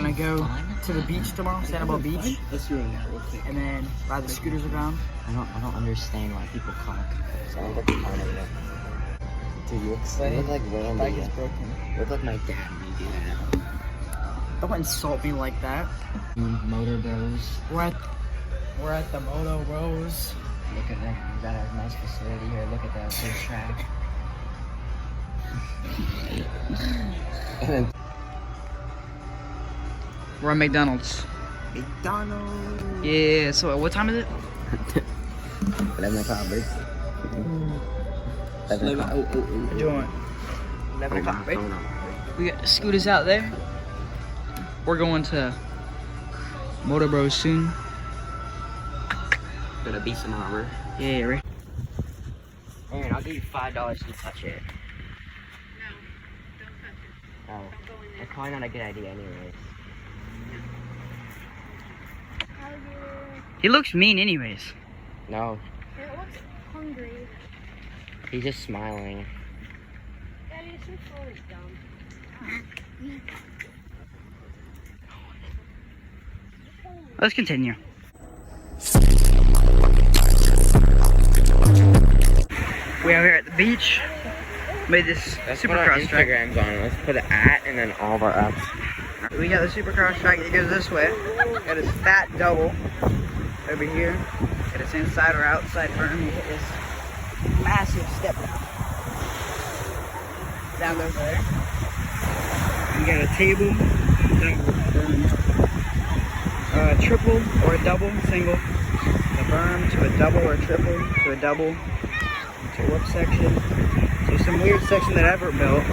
gonna go to the beach tomorrow, Sandlot Beach, and then ride the scooters around. I don't understand why people cock. Sounds like a carnival. Dude, you look like Bike is broken. You look like my dad when you do that. Don't insult me like that. Moto bros. We're at the Moto Bros. Look at that. We got a nice facility here. Look at that big track. And then we're at McDonald's. McDonald's. Yeah. So what time is it? 11 o'clock, bro. 11 o'clock. We're doing 11 o'clock, right? We got scooters out there. We're going to Moto Bros soon. Gonna be some armor. Yeah, right. Aaron, I'll give you $5 to touch it. No, don't touch it. Oh, it's probably not a good idea anyways. He looks mean anyways. No, It looks hungry. he's just smiling. Daddy, it's your phone is dumb. Let's continue. We are here at the beach. Made this Let's put our supercross track. Instagrams on. Let's put an @ and then all of our apps. We got the supercross track that goes this way. Got his fat double over here. Got his inside or outside berm. We hit this massive step down over there. We got a table. Triple or a double, single. The berm to a double or a triple to a double. To a whip section. So some weird section that Evrett built.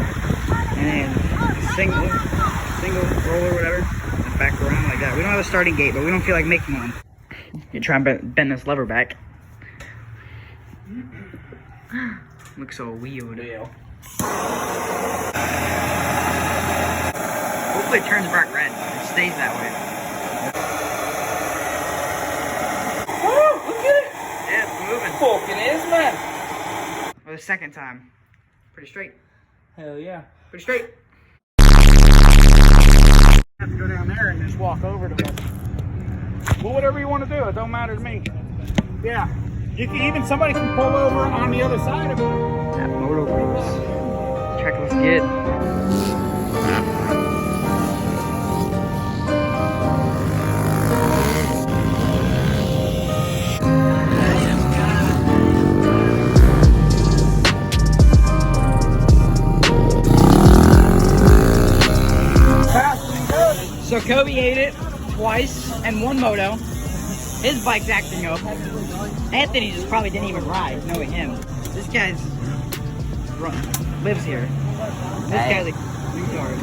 And then single roller, whatever, and back around like that. We don't have a starting gate, but we don't feel like making one. You try and bend this lever back. Looks so weird. Hopefully it turns bright red. It stays that way. Woo! Look at it! Yeah, it's moving. Fucking is, man. For the second time. Pretty straight. Hell yeah. Pretty straight. Have to go down there and just walk over to them. Well, whatever you want to do, it don't matter to me. Yeah. You can somebody can pull over on the other side of it. That Moto Bros. Track looks good. So Coby ate it twice and one moto. His bike's acting up. Anthony just probably didn't even ride, knowing him. This guy's lives here. This guy's a retard.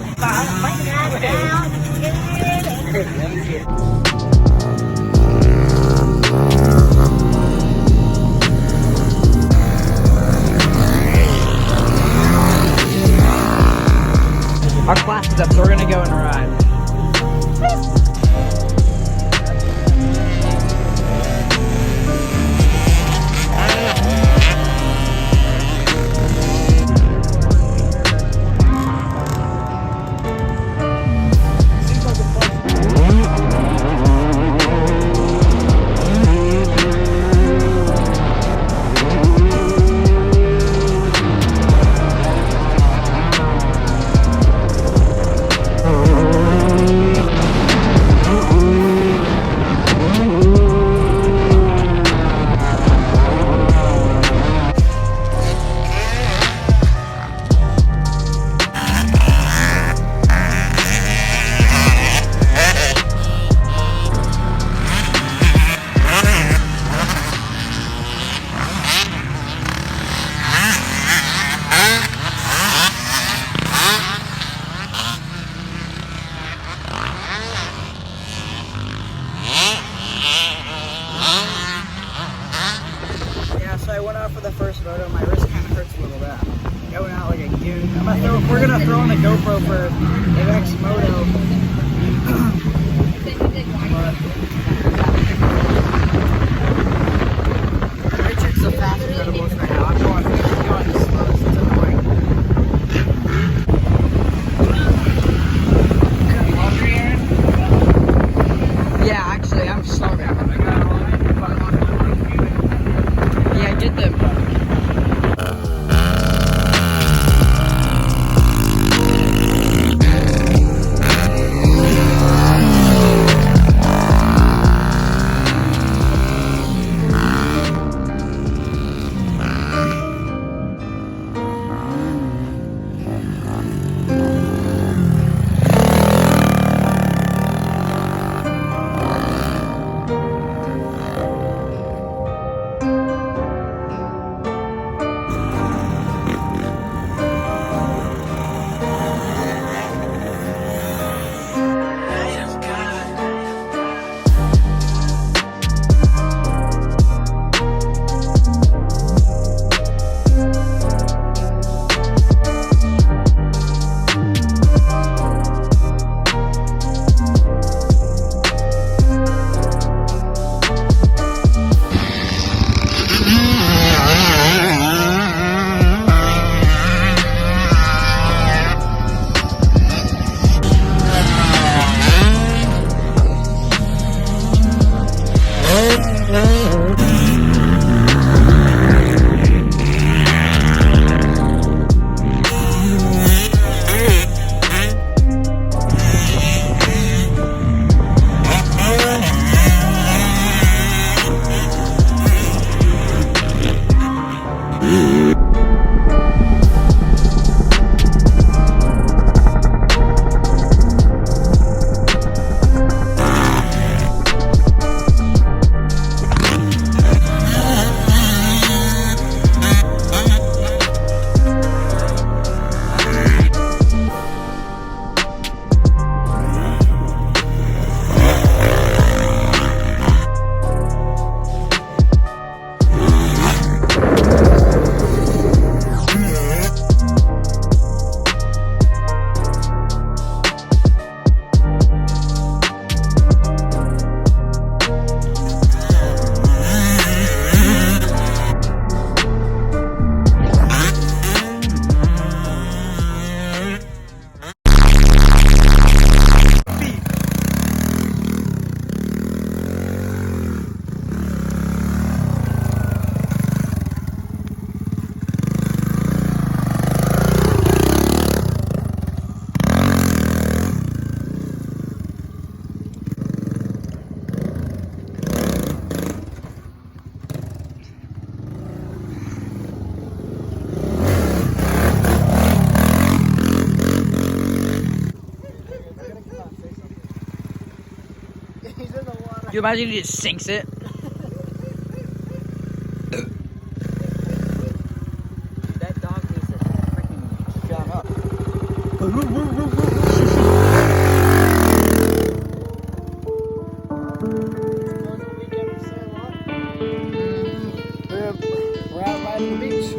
Our class is up, so we're gonna go and ride. For the first moto, my wrist kind of hurts a little bit. Going out like a goon. We're gonna throw on the GoPro for Evrett Moto. Richard's so fast with motos right now. I'm going slow. It's annoying. Hungry, Aaron? He's in the water. You imagine he just sinks it? That dog needs to freaking shut up. We're out riding the beach.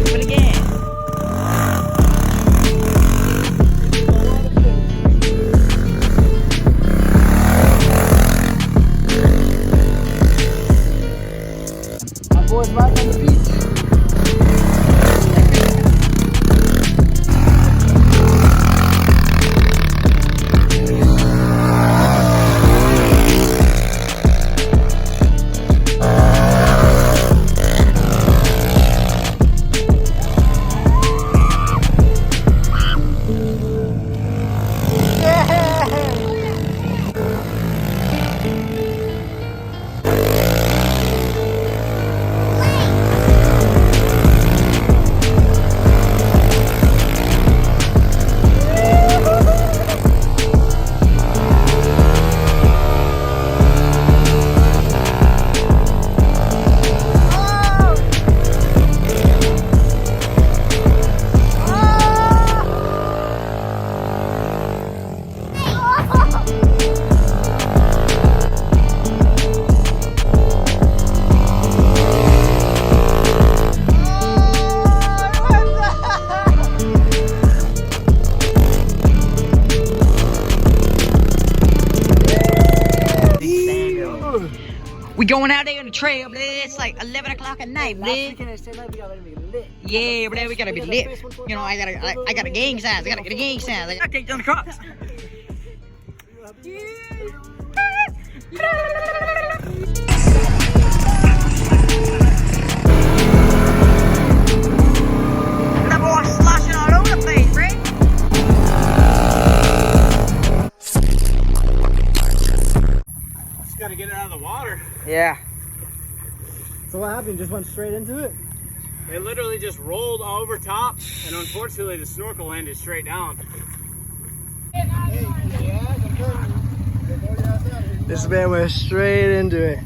But again. My boys riding on the beach. We going out there on the trail, but it's like 11 o'clock at night, man. Yeah, but we gotta be lit. You know, I got a gang signs. I gotta get a gang signs. I gotta take down the crops. That boy sloshing all over the place, right? Just gotta get it out of the water. Yeah. So what happened? Just went straight into it? It literally just rolled over top, and unfortunately the snorkel ended straight down. This man went straight into it.